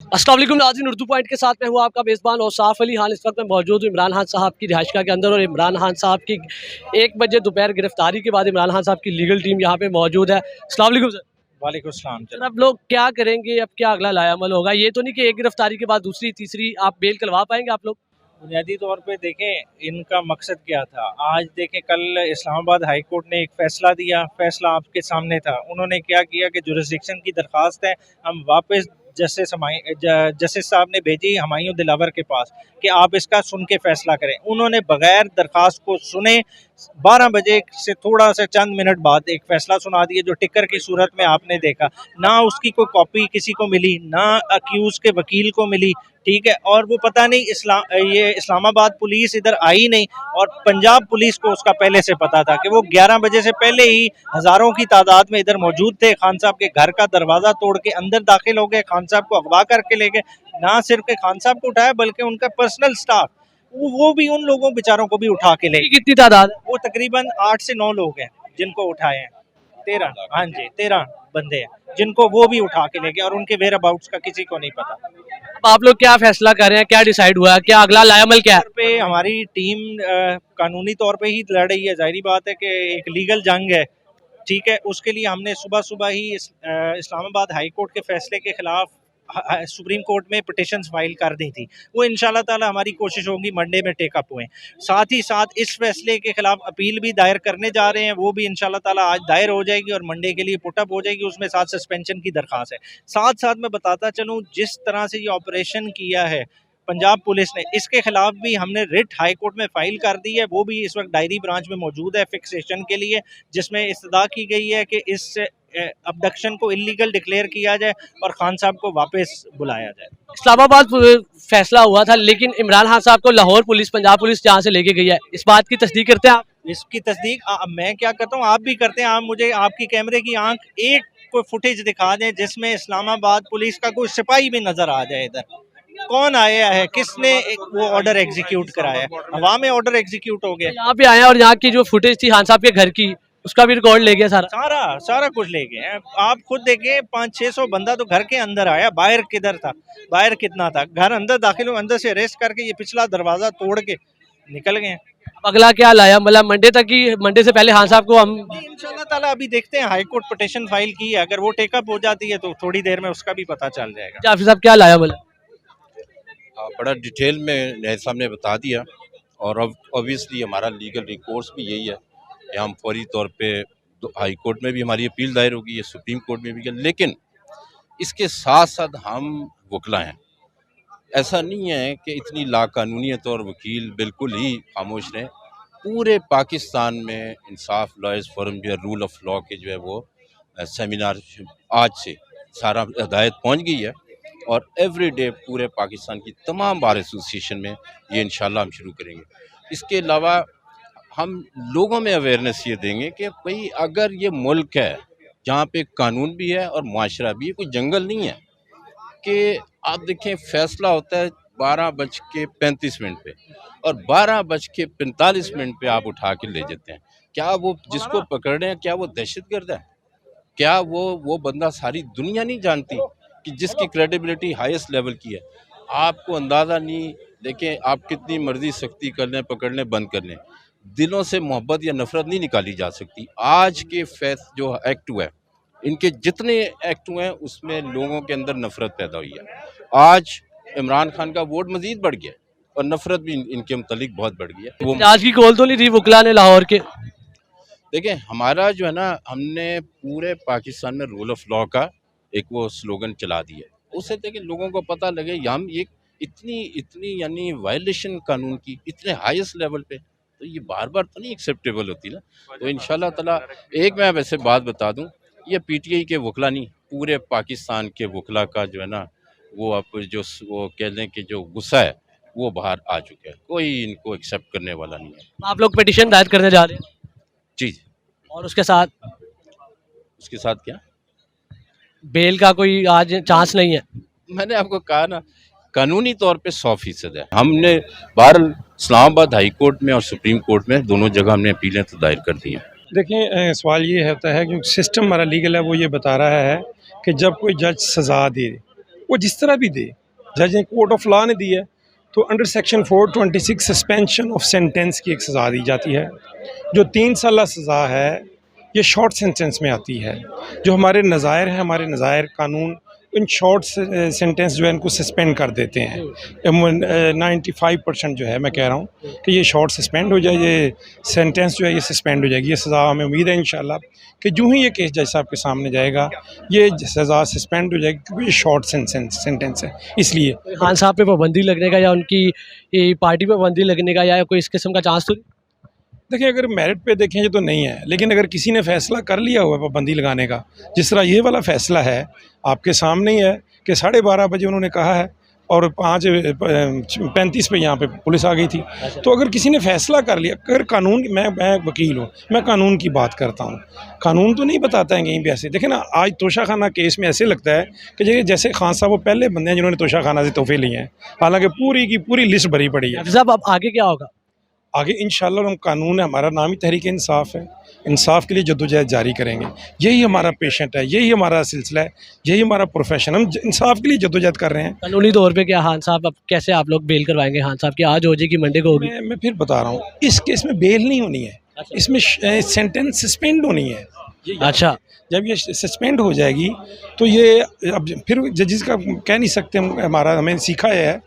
अस्सलाम वालेकुम नाज़रीन, उर्दू पॉइंट के साथ मैं हूँ आपका मेज़बान और साफ़ अली खान। इस वक्त मैं मौजूद हूँ इमरान खान साहब की रिहाइशगाह के अंदर और इमरान खान साहब की 1 बजे दोपहर गिरफ्तारी के बाद इमरान खान साहब की लीगल टीम यहाँ पे मौजूद है। अस्सलाम वालेकुम सर। वालेकुम सलाम। सर, अब लोग क्या करेंगे, अब क्या अगला लायामल होगा? ये तो नहीं कि एक गिरफ्तारी के बाद दूसरी तीसरी आप बेल करवा पाएंगे आप लोग? बुनियादी तौर पे देखें इनका मकसद क्या था। आज देखें कल इस्लामाबाद हाई कोर्ट ने एक फ़ैसला दिया, फ़ैसला आपके सामने था। उन्होंने क्या किया कि जुरिस्डिक्शन की दरख्वास्त है, हम वापस जस्टिस साहब ने भेजी हुमायूं दिलावर के पास कि आप इसका सुन के फ़ैसला करें। उन्होंने बगैर दरख्वास्त को सुने 12 बजे से थोड़ा सा चंद मिनट बाद एक फ़ैसला सुना दिया जो टिकर की सूरत में आपने देखा। ना उसकी कोई कॉपी किसी को मिली, ना अक्यूज़ के वकील को मिली, ठीक है। और वो पता नहीं ये इस्लामाबाद पुलिस इधर आई नहीं और पंजाब पुलिस को उसका पहले से पता था कि वो 11 बजे से पहले ही हज़ारों की तादाद में इधर मौजूद थे। खान साहब के घर का दरवाज़ा तोड़ के अंदर दाखिल हो गए, खान साहब को अगवा करके ले गए। ना सिर्फ के खान साहब को उठाया बल्कि उनका पर्सनल स्टाफ वो भी उन लोगों बेचारों को भी उठा के ले गए। कितनी तादाद है? वो तकरीबन 8 से 9 लोग हैं जिनको उठाए हैं। 13, हाँ जी 13 बंदे हैं जिनको वो भी उठा के ले गए और उनके वेयर अबाउट्स का किसी को नहीं पता। अब आप लोग क्या फैसला कर रहे हैं, क्या डिसाइड हुआ है, क्या अगला लायामल क्या है? पे हमारी टीम कानूनी तौर पे ही लड़ रही है। जाहिर बात है कि एक लीगल जंग है, ठीक है। उसके लिए हमने सुबह सुबह ही इस्लामाबाद हाई कोर्ट के फैसले के खिलाफ सुप्रीम कोर्ट में पिटिशंस फाइल कर दी थी। वो इंशाल्लाह ताला हमारी कोशिश होगी मंडे में टेकअप हुए। साथ ही साथ इस फैसले के खिलाफ अपील भी दायर करने जा रहे हैं, वो भी इंशाल्लाह ताला आज दायर हो जाएगी और मंडे के लिए पुटअप हो जाएगी। उसमें साथ सस्पेंशन की दरख्वास्त है। साथ साथ मैं बताता चलूँ जिस तरह से ये ऑपरेशन किया है पंजाब पुलिस ने, इसके खिलाफ भी हमने रिट हाई कोर्ट में फाइल कर दी है। वो भी इस वक्त डायरी ब्रांच में मौजूद है फिक्सेशन के लिए, जिसमें इस्तदा की गई है कि इस अबडक्शन को इलीगल डिक्लेयर किया जाए और खान साहब को वापस बुलाया जाए। इस्लामाबाद फैसला हुआ था लेकिन इमरान खान साहब को लाहौर पुलिस, पंजाब पुलिस जहाँ से लेके गई है, इस बात की तस्दीक करते हैं आप? इसकी तस्दीक मैं क्या करता हूँ, आप भी करते हैं। आप मुझे आपकी कैमरे की आंख एक कोई फुटेज दिखा दें जिसमें इस्लामाबाद पुलिस का कोई सिपाही भी नजर आ जाए। इधर कौन आया है, किसने वो ऑर्डर एग्जीक्यूट कराया? हवा में ऑर्डर एग्जीक्यूट हो गया। यहाँ पे आया और यहाँ की जो फुटेज थी खान साहब के घर की, उसका भी रिकॉर्ड ले गया सारा कुछ ले गए हैं। आप खुद देखें 500-600 बंदा तो घर के अंदर आया, बाहर किधर था, बाहर कितना था। घर अंदर दाखिल हो, अंदर से अरेस्ट करके ये पिछला दरवाजा तोड़ के निकल गए। अगला क्या लाया, मतलब मंडे तक की, मंडे से पहले खान साहब को हम इंशाल्लाह ताला अभी देखते हैं। हाई कोर्ट पिटीशन फाइल की है, अगर वो टेकअप हो जाती है तो थोड़ी देर में उसका भी पता चल जाएगा। जाफी साहब क्या लाया, मतलब बड़ा डिटेल में न्याय साहब ने बता दिया और अब ऑब्वियसली हमारा लीगल रिकोर्स भी यही है कि हम फौरी तौर पे हाई कोर्ट में भी हमारी अपील दायर होगी, ये सुप्रीम कोर्ट में भी। लेकिन इसके साथ साथ हम वकला हैं। ऐसा नहीं है कि इतनी लाकानूनियत और वकील बिल्कुल ही खामोश रहें। पूरे पाकिस्तान में इंसाफ लॉयर्स फोरम जो है, रूल ऑफ लॉ के जो है वो सेमिनार आज से सारा हदायत पहुंच गई है और एवरी डे पूरे पाकिस्तान की तमाम बार एसोसिएशन में ये इंशाल्लाह हम शुरू करेंगे। इसके अलावा हम लोगों में अवेयरनेस ये देंगे कि भाई अगर ये मुल्क है जहाँ पे कानून भी है और मुआशरा भी है, कोई जंगल नहीं है। कि आप देखें फैसला होता है 12:35 पे और 12:45 पे आप उठा के ले जाते हैं। क्या वो जिसको पकड़ रहे हैं क्या वो दहशतगर्द है? क्या वो बंदा सारी दुनिया नहीं जानती कि जिसकी क्रेडिबिलिटी हाईएस्ट लेवल की है? आपको अंदाज़ा नहीं। देखें आप कितनी मर्जी सख्ती कर लें, पकड़ लें, बंद कर लें, दिलों से मोहब्बत या नफरत नहीं निकाली जा सकती। आज के जो एक्ट हुआ है, इनके जितने एक्ट हुए हैं उसमें लोगों के अंदर नफरत पैदा हुई है। आज इमरान खान का वोट मजीद बढ़ गया और नफरत भी इनके मुतालिक बहुत बढ़ गई है। वो आज की कॉल तो नहीं थी वकला ने लाहौर के? देखें हमारा जो है ना, हमने पूरे पाकिस्तान में रूल ऑफ लॉ का एक वो स्लोगन चला दिया। उससे देखें लोगों को पता लगे हम ये इतनी यानी वायलेशन कानून की इतने हाईएस्ट लेवल पे, तो ये बार बार तो नहीं एक्सेप्टेबल होती ना। तो इंशाल्लाह ताला एक मैं वैसे बात बता दूं, ये पीटीआई के वकला नहीं, पूरे पाकिस्तान के वकला का जो है ना वो आप जो वो कह लें कि जो गुस्सा है वो बाहर आ चुका है। कोई इनको एक्सेप्ट करने वाला नहीं है। आप लोग पिटीशन दायर करने जा रहे हैं? जी। और उसके साथ क्या बेल का कोई आज चांस नहीं है? मैंने आपको कहा ना, कानूनी तौर पे 100% है। हमने बहरहाल इस्लामाबाद हाई कोर्ट में और सुप्रीम कोर्ट में दोनों जगह हमने अपीलें तो दायर कर दी हैं। देखें सवाल ये होता है कि सिस्टम हमारा लीगल है वो ये बता रहा है कि जब कोई जज सज़ा दे वो जिस तरह भी दे, जज ने कोर्ट ऑफ लॉ ने दी है तो under section 426 suspension of sentence की एक सज़ा दी जाती है। जो 3 साल सज़ा है ये शॉर्ट सेंटेंस में आती है। जो हमारे नज़ायर हैं, हमारे नज़ायर कानून इन शॉर्ट सेंटेंस जो है इनको सस्पेंड कर देते हैं। 95% जो है मैं कह रहा हूँ कि ये शॉर्ट सस्पेंड हो जाए, ये सेंटेंस जो है ये सस्पेंड हो जाएगी। ये सज़ा हमें उम्मीद है इंशाल्लाह कि जो ही ये केस जज साहब के सामने जाएगा ये सज़ा सस्पेंड हो जाएगी, क्योंकि ये शॉर्ट सेंटेंस है। इसलिए खान साहब पे पाबंदी लगने का या उनकी पार्टी पे पाबंदी लगने का या कोई इस किस्म का चांस तो नहीं? देखिए, अगर मेरिट पे देखेंगे तो नहीं है, लेकिन अगर किसी ने फ़ैसला कर लिया हुआ है पाबंदी लगाने का, जिस तरह ये वाला फ़ैसला है आपके सामने ही है कि 12:30 बजे उन्होंने कहा है और 5:35 पे यहाँ पे पुलिस आ गई थी। तो अगर किसी ने फ़ैसला कर लिया, अगर कानून, मैं वकील हूँ, मैं कानून की बात करता हूँ, कानून तो नहीं बताता है कहीं भी ऐसे। देखें ना, आज तोशाखाना केस में ऐसे लगता है कि जैसे खान साहब वो पहले बंदे हैं जिन्होंने तोशाखाना से तोहफे लिए हैं, हालांकि पूरी की पूरी लिस्ट भरी पड़ी है। साहब अब आगे क्या होगा? आगे इंशाल्लाह हम कानून है, हमारा नाम ही तहरीक इंसाफ है, इंसाफ के लिए जद्दोजहद जारी करेंगे। यही हमारा पेशेंट है, यही हमारा सिलसिला है, यही हमारा प्रोफेशन, हम इंसाफ के लिए जद्दोजहद कर रहे हैं। कानूनी तौर पे क्या खान साहब अब कैसे आप लोग बेल करवाएंगे खान साहब की? आज हो जाएगी, मंडे को होगी? मैं फिर बता रहा हूँ, इस केस में बेल नहीं होनी है, इसमें सेंटेंस सस्पेंड होनी है। अच्छा, जब ये सस्पेंड हो जाएगी तो ये अब फिर जजेस का कह नहीं सकते हम, हमें सीखा है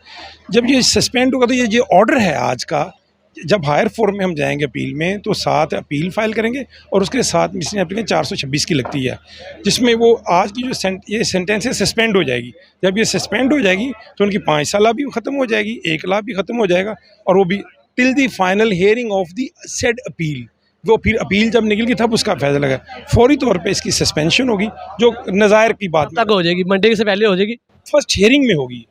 जब ये सस्पेंड होगा तो ये ऑर्डर है आज का, जब हायर फोर्म में हम जाएंगे अपील में तो 7 अपील फाइल करेंगे और उसके साथ मिसिंग एप्लीकेशन 426 की लगती है, जिसमें वो आज की जो ये सेंटेंस है सस्पेंड हो जाएगी। जब ये सस्पेंड हो जाएगी तो उनकी 5 साल भी ख़त्म हो जाएगी, 1 लाख भी ख़त्म हो जाएगा, और वो भी till the final hearing of the said appeal. वो फिर अपील जब निकल गई तब उसका फैसला लगा, फौरी तौर पे इसकी सस्पेंशन होगी। जो नज़ायर की बात तक हो जाएगी, मंडे से पहले हो जाएगी, फर्स्ट हियरिंग में होगी।